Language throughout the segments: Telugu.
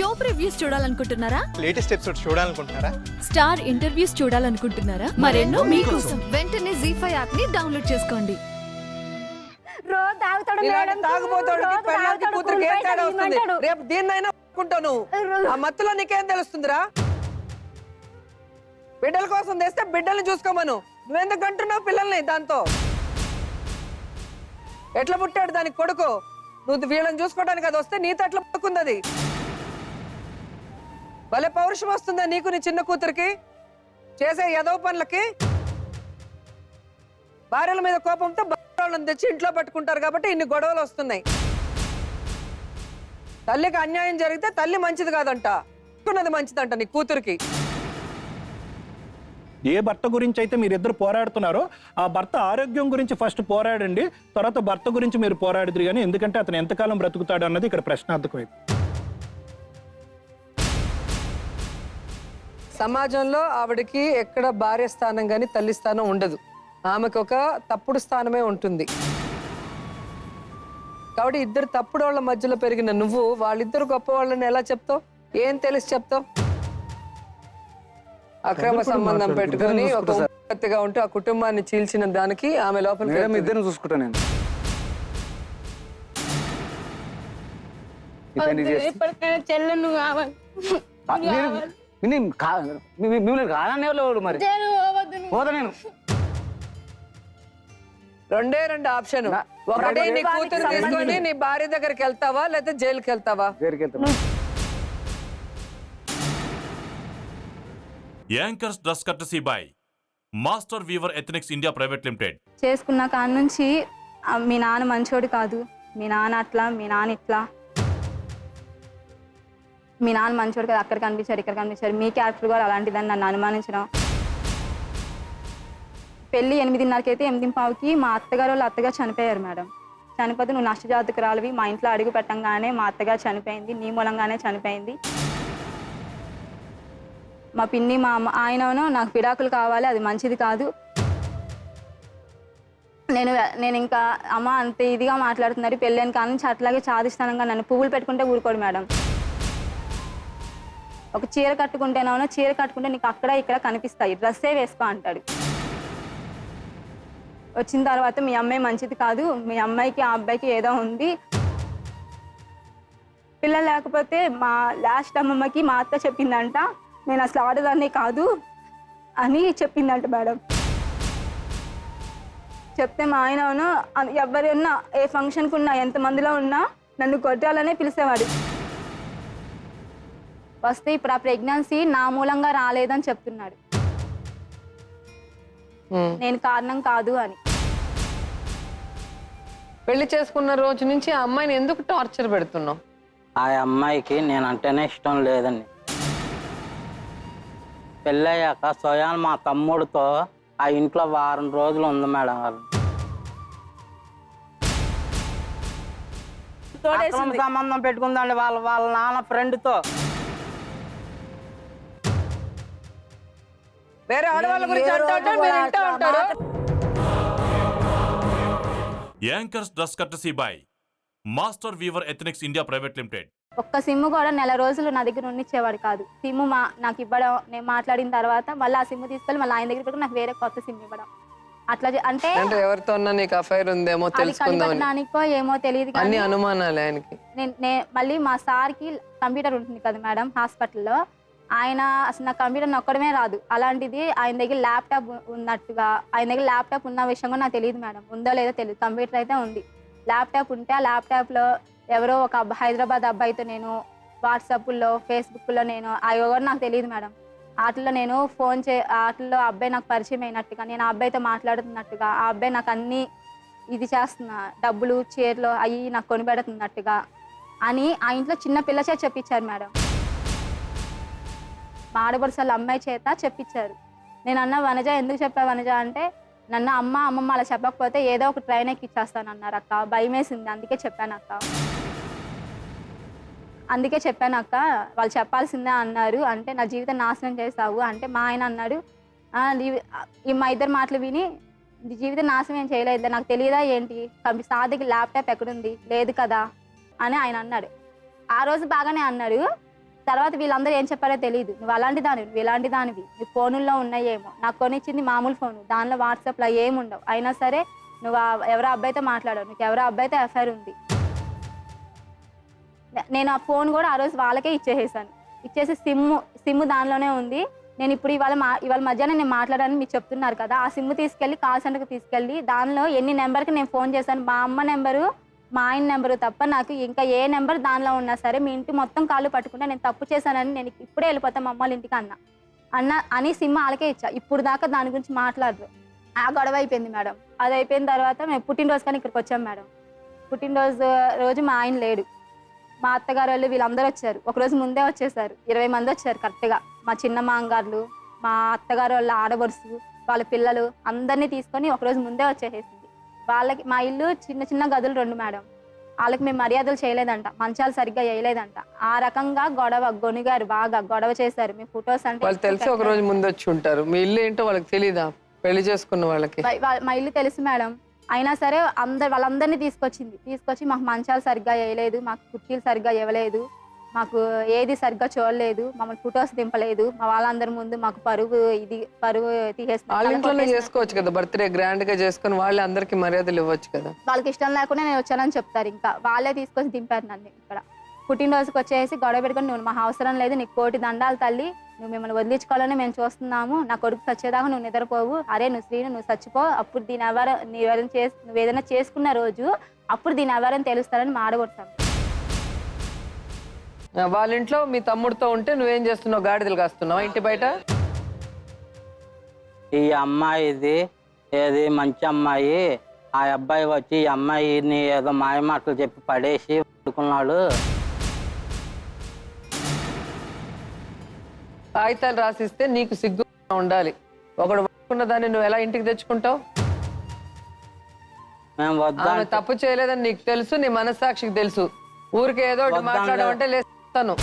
షో ప్రివ్యూస్ చూడాలనుకుంటున్నారా? లేటెస్ట్ ఎపిసోడ్ చూడాలనుకుంటున్నారా? స్టార్ ఇంటర్వ్యూస్ చూడాలనుకుంటున్నారా? మరెన్నో మీకోసం వెంటనే ZEE5 యాప్ ని డౌన్లోడ్ చేసుకోండి. రేపు దీన్నైనా అనుకుంటాను. ఆ మత్తులో నీకేం తెలుస్తుందిరా? బిడ్డల కోసం తెస్తే బిడ్డల్ని చూసుకోమను. నువ్వెందుకు అంటున్నావు పిల్లల్ని? దాంతో ఎట్లా పుట్టాడు దానికి కొడుకు? నువ్వు వీళ్ళని చూసుకోవడానికి అది వస్తే నీతో ఎట్లా పుట్టుకుంది? అది భలే పౌరుషం వస్తుందా నీకు, నీ చిన్న కూతురికి చేసే ఎదవ పనులకి? భార్యల మీద కోపంతో వాళ్ళని తెచ్చి ఇంట్లో పెట్టుకుంటారు కాబట్టి ఇన్ని గొడవలు వస్తున్నాయి. తల్లికి అన్యాయం జరిగితే తల్లి మంచిది కాదంట, మంచిదంట నీ కూతురికి. ఏ భర్త గురించి అయితే మీరిద్దరు పోరాడుతున్నారో ఆ భర్త ఆరోగ్యం గురించి ఫస్ట్ పోరాడండి, తర్వాత భర్త గురించి మీరు పోరాడుదురు. కానీ ఎందుకంటే అతను ఎంతకాలం బ్రతుకుతాడు అన్నది ఇక్కడ ప్రశ్నార్థకమైంది. సమాజంలో ఆవిడకి ఎక్కడ భార్య స్థానం గాని తల్లి స్థానం ఉండదు. ఆమెకు ఒక తప్పుడు స్థానమే ఉంటుంది. కాబట్టి ఇద్దరు తప్పుడు వాళ్ళ మధ్యలో పెరిగిన నువ్వు వాళ్ళిద్దరు గొప్ప వాళ్ళని ఎలా చెప్తావు? ఏం తెలిసి చెప్తావు? అక్రమ సంబంధం పెట్టుకుని ఒక ఉత్పత్తిగా ఉంటూ ఆ కుటుంబాన్ని చీల్చిన దానికి ఆమె లోపల ఇద్దరు చూసుకుంటా నేను. చెల్లెను కావాలి. మిమ్మల్ని కాదనే వాళ్ళు మరి పోతా నేను. రెండు ఆప్షన్. ఒకటి నీ కూతురు తీసుకొని నీ భార్య దగ్గరికి వెళ్తావా, లేకపోతే జైలుకి వెళ్తావా? జైలుకి వెళ్తా. Anchors dress courtesy by Master Weaver Ethnics India Private Limited. చేసుకున్న కాడ నుంచి మీ నాన్న మంచోడు కాదు, మీ నాన్న అట్లా, మీ నాన్న ఇట్లా, మీ నాన్న మంచోడు కాదు, అక్కడ కనిపించారు ఇక్కడ కనిపించారు, మీ క్యారెక్టర్ కూడా అలాంటిదని నన్ను అనుమానించడం. పెళ్ళి 8:30కి 8:15కి మా అత్తగారు వాళ్ళ అత్తగారు చనిపోయారు మేడం. చనిపోతే నువ్వు నష్టజాతకురాలివి, మా ఇంట్లో అడుగు పెట్టంగానే మా అత్తగారు చనిపోయింది, నీ మూలంగానే చనిపోయింది. మా పిన్ని మా అమ్మ ఆయనను నాకు విడాకులు కావాలి, అది మంచిది కాదు. నేను ఇంకా అమ్మ అంత ఇదిగా మాట్లాడుతున్నారు, పెళ్ళైన కాడ నుంచి అట్లాగే చాదిస్తానంగా నన్ను పువ్వులు పెట్టుకుంటే ఊరుకోడు మేడం. ఒక చీర కట్టుకుంటేనో చీర కట్టుకుంటే నీకు అక్కడ ఇక్కడ కనిపిస్తాయి, డ్రెస్సే వేసుకో అంటాడు. వచ్చిన తర్వాత మీ అమ్మాయి మంచిది కాదు, మీ అమ్మాయికి ఆ అబ్బాయికి ఏదో ఉంది, పిల్లలు లేకపోతే మా లాస్ట్ అమ్మమ్మకి మా అత్త చెప్పిందంట నేను అసలు ఆడదాన్నే కాదు అని చెప్పిందంట మేడం. చెప్తే మా ఆయన ఎవరైనా ఏ ఫంక్షన్కి ఉన్నా ఎంతమందిలో ఉన్నా నన్ను కొట్టాలనే పిలిచేవాడు. వస్తే ఇప్పుడు ఆ ప్రెగ్నెన్సీ నా మూలంగా రాలేదని చెప్తున్నాడు, నేను కారణం కాదు అని. పెళ్లి చేసుకున్న రోజు నుంచి ఆ అమ్మాయిని ఎందుకు టార్చర్ పెడుతున్నావు? ఆ అమ్మాయికి నేనంటేనే ఇష్టం లేదండి. పెళ్ళయ్యాక స్వయాన్ మా తమ్ముడితో ఆ ఇంట్లో వారం రోజులు ఉంది మేడం గారు. సంబంధం పెట్టుకుందండి వాళ్ళ నాన్న ఫ్రెండ్తో. వేరే ఆడవాళ్ళ గురించి అంటారు. Anchors dress courtesy by Master Weaver Ethnics India Private Limited. ఒక్క సిమ్ కూడా నెల రోజులు నా దగ్గర ఉండిచ్చేవాడు కాదు. సిమ్ నాకు ఇవ్వడం, నేను మాట్లాడిన తర్వాత మళ్ళీ ఆ సిమ్ తీసుకెళ్ళి మళ్ళీ ఆయన దగ్గర పెట్టుకుని నాకు వేరే కొత్త సిమ్ ఇవ్వడం. అట్లా అంటే ఎవరితో నీకు అఫైర్ ఉందేమో తెలుసుకుందామనికో ఏమో తెలియదు కానీ అనుమానాలు ఆయనకి. మళ్ళీ మా సార్కి కంప్యూటర్ ఉంటుంది కదా మేడం హాస్పిటల్లో, ఆయన అసలు నా కంప్యూటర్ నొక్కడమే రాదు. అలాంటిది ఆయన దగ్గర ల్యాప్టాప్ ఉన్నట్టుగా, ఆయన దగ్గర ల్యాప్టాప్ ఉన్న విషయం కూడా నాకు తెలియదు మేడం, ఉందో లేదో తెలియదు. కంప్యూటర్ అయితే ఉంది, ల్యాప్టాప్ ఉంటే ఆ ల్యాప్టాప్లో ఎవరో ఒక హైదరాబాద్ అబ్బాయితో నేను వాట్సాప్లో ఫేస్బుక్లో నేను అవి కూడా నాకు తెలియదు మేడం. వాటిల్లో నేను వాటిల్లో ఆ అబ్బాయి నాకు పరిచయం అయినట్టుగా, నేను ఆ అబ్బాయితో మాట్లాడుతున్నట్టుగా, ఆ అబ్బాయి నాకు అన్నీ ఇది చేస్తున్నా, డబ్బులు చీరలు అవి నాకు కొనిపెడుతున్నట్టుగా అని ఆ ఇంట్లో చిన్న పిల్ల చేత చెప్పించారు మేడం. మా ఆడపడుసల అమ్మాయి చేత చెప్పించారు. నేను అన్న వనజ ఎందుకు చెప్పా వనజ అంటే, నన్ను అమ్మమ్మ అలా చెప్పకపోతే ఏదో ఒక ట్రైన్ ఎక్కిచ్చేస్తాను అన్నారు అక్క, భయం వేసింది అందుకే చెప్పాను అక్క. వాళ్ళు చెప్పాల్సిందే అన్నారు అంటే నా జీవితం నాశనం చేసావు అంటే మా ఆయన అన్నాడు, మా ఇద్దరు మాటలు విని జీవితం నాశనం ఏం చేయలేదు, నాకు తెలియదా ఏంటి, సాదికి ల్యాప్టాప్ ఎక్కడుంది లేదు కదా అని ఆయన అన్నాడు. ఆ రోజు బాగానే అన్నాడు. తర్వాత వీళ్ళందరూ ఏం చెప్పారో తెలియదు. నువ్వు అలాంటి దానివి, నువ్వు ఇలాంటి దానివి, నీ ఫోనుల్లో ఉన్నాయేమో. నాకు కొనిచ్చింది మామూలు ఫోను, దానిలో వాట్సాప్లో ఏముండవు. అయినా సరే నువ్వు ఎవరో అబ్బాయితో మాట్లాడావు, నీకు ఎవరో అబ్బాయితో ఎఫ్ఐఆర్ ఉంది. నేను ఆ ఫోన్ కూడా ఆ రోజు వాళ్ళకే ఇచ్చేసాను. ఇచ్చేసి సిమ్ దానిలోనే ఉంది. నేను ఇప్పుడు ఇవాళ మధ్యాహ్నం నేను మాట్లాడాలని మీరు చెప్తున్నారు కదా, ఆ సిమ్ తీసుకెళ్ళి కాల్ సెంటర్కి తీసుకెళ్ళి దానిలో ఎన్ని నెంబర్కి నేను ఫోన్ చేశాను, మా అమ్మ నెంబరు మా ఆయన నెంబరు తప్ప నాకు ఇంకా ఏ నెంబర్ దానిలో ఉన్నా సరే మీ ఇంటి మొత్తం కాళ్ళు పట్టుకుంటే నేను తప్పు చేశానని నేను ఇప్పుడే వెళ్ళిపోతాను మా అమ్మాళ్ళ ఇంటికి అని సిమ్ వాళ్ళకే ఇచ్చా. ఇప్పుడు దాకా దాని గురించి మాట్లాడరు. ఆ గొడవ అయిపోయింది మేడం. అది అయిపోయిన తర్వాత మేము పుట్టినరోజు కానీ ఇక్కడికి వచ్చాం మేడం. పుట్టినరోజు రోజు మా ఆయన లేడు, మా అత్తగారు వాళ్ళు వీళ్ళందరూ వచ్చారు. ఒకరోజు ముందే వచ్చేసారు, 20 మంది వచ్చారు కరెక్ట్గా. మా చిన్న మాంగారులు, మా అత్తగారు వాళ్ళ ఆడబడుసు, వాళ్ళ పిల్లలు అందరినీ తీసుకొని ఒకరోజు ముందే వచ్చేసేసింది. వాళ్ళకి మా ఇల్లు చిన్న చిన్న గదులు 2 మేడం. వాళ్ళకి మేము మర్యాదలు చేయలేదంట, మంచాలు సరిగ్గా వేయలేదంట. ఆ రకంగా గొనిగారు, బాగా గొడవ చేశారు. మీ ఫొటోస్ అంటే వాళ్ళు తెలిసి ఒక రోజు ముందు వచ్చి ఉంటారు. మీ ఇల్లు ఏంటో వాళ్ళకి తెలీదా? పెళ్లి చేసుకున్న వాళ్ళకి మా ఇల్లు తెలుసు మేడం. అయినా సరే వాళ్ళందరినీ తీసుకొచ్చి మాకు మంచాలు సరిగ్గా వేయలేదు, మాకు కుర్చీలు సరిగ్గా ఇవ్వలేదు, మాకు ఏది సరిగ్గా చూడలేదు, మమ్మల్ని ఫొటోస్ దింపలేదు. మా వాళ్ళందరి ముందు మాకు పరువు వాళ్ళ ఇంట్లోనే చేసుకోవచ్చు కదా, బర్త్డే గ్రాండ్ గా చేసుకుని వాళ్ళే అందరికి మర్యాదలు ఇవ్వచ్చు కదా. వాళ్ళకి ఇష్టం లేకుండా నేను వచ్చానని చెప్తారు. ఇంకా వాళ్ళే తీసుకొచ్చి దింపారు నన్ను ఇక్కడ. పుట్టినరోజుకి వచ్చేసి గొడవ పెట్టుకొని, నువ్వు మా అవసరం లేదు, నీకు 1,000,000 దండాలు తల్లి, నువ్వు మిమ్మల్ని వదిలించుకోవాలని మేము చూస్తున్నాము, నా కొడుకు చచ్చేదాకా నువ్వు నిద్రపోవు, అరే నువ్వు శ్రీను నువ్వు చచ్చిపో, అప్పుడు దీని నువ్వు ఏదైనా చేసుకున్న రోజు అప్పుడు దీని ఎవరని తెలుస్తారని మాడగొడతాను. వాళ్ళ ఇంట్లో మీ తమ్ముడితో ఉంటే నువ్వేం చేస్తున్నావు? గాడిదలు కాస్తున్నావు ఇంటి బయట? ఈ అమ్మాయిది ఏది మంచి అమ్మాయి, ఆ అబ్బాయి వచ్చి ఈ అమ్మాయిని ఏదో మాయ మాటలు చెప్పి పడేసి పడుకున్నాడు. కాగితాలు రాసిస్తే నీకు సిగ్గు ఉండాలి. ఒకడు పడుకున్న దాన్ని నువ్వు ఎలా ఇంటికి తెచ్చుకుంటావు? మేము వద్దా ఆమె తప్పు చేయలేదని నీకు తెలుసు, నీ మనస్సాక్షికి తెలుసు. ఊరికే ఏదో ఒకటి మాట్లాడమంటే లేస్తాను.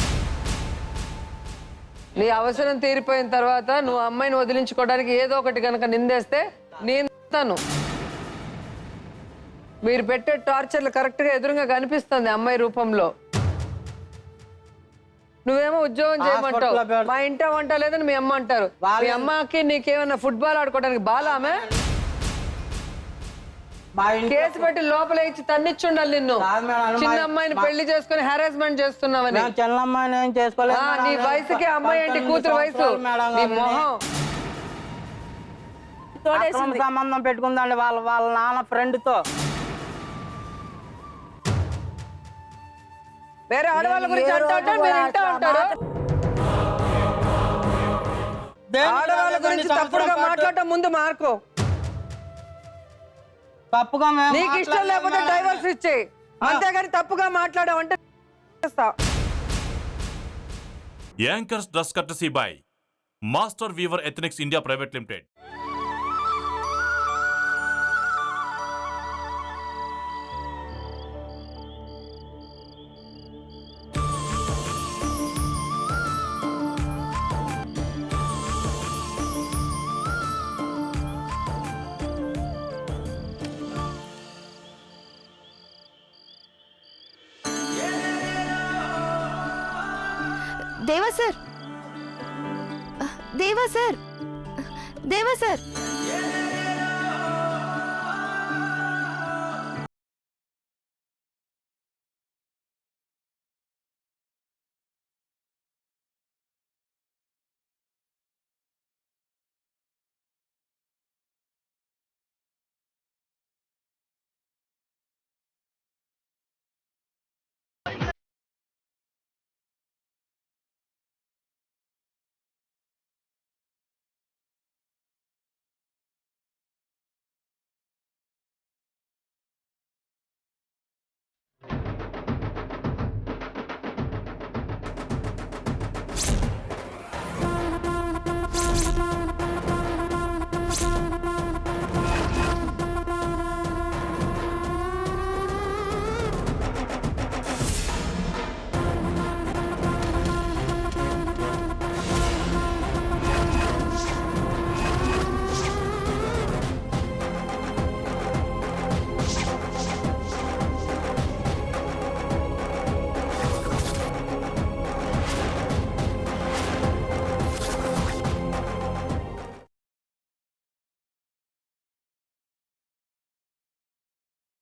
నీ అవసరం తీరిపోయిన తర్వాత నువ్వు అమ్మాయిని వదిలించుకోవడానికి ఏదో ఒకటి కనుక నిందేస్తే నేను మీరు పెట్టే టార్చర్లు కరెక్ట్ గా ఎదురుగా కనిపిస్తుంది అమ్మాయి రూపంలో. నువ్వేమో ఉద్యోగం చేయమంటావు, మా ఇంట వంట లేదని మీ అమ్మ అంటారు. మీ అమ్మకి నీకేమన్నా ఫుట్బాల్ ఆడుకోవడానికి బాల ఆమె? కేసు పెట్టి లోపల ఇచ్చి తన్నిచ్చుండాలి నిన్ను. చిన్న అమ్మాయిని పెళ్లి చేసుకుని హారాస్మెంట్ చేస్తున్నావని. చిన్న అమ్మాయిని ఏం చేసుకోలేదు. నీ వయసుకి అమ్మాయి ఏంటి, కూతురు వయసు, నీ మొహం. సంబంధం పెట్టుకుందండి వాళ్ళ నాన్న ఫ్రెండ్ తో. వేరే ఆడవాళ్ళ గురించి అంటా మీరు ఇంటా ఉంటారు. ఆడవాళ్ళ గురించి తప్పుడుగా మాట్లాడటం ముందు మార్కో. తప్పుగా నీకు ఇష్టం లేకపోతే డైవర్స్ ఇచ్చేయి, అంతేగాని తప్పుగా మాట్లాడావంటే anchors dress courtesy by Master Weaver Ethnics India Private Limited. Deva sir, Deva sir, Deva sir.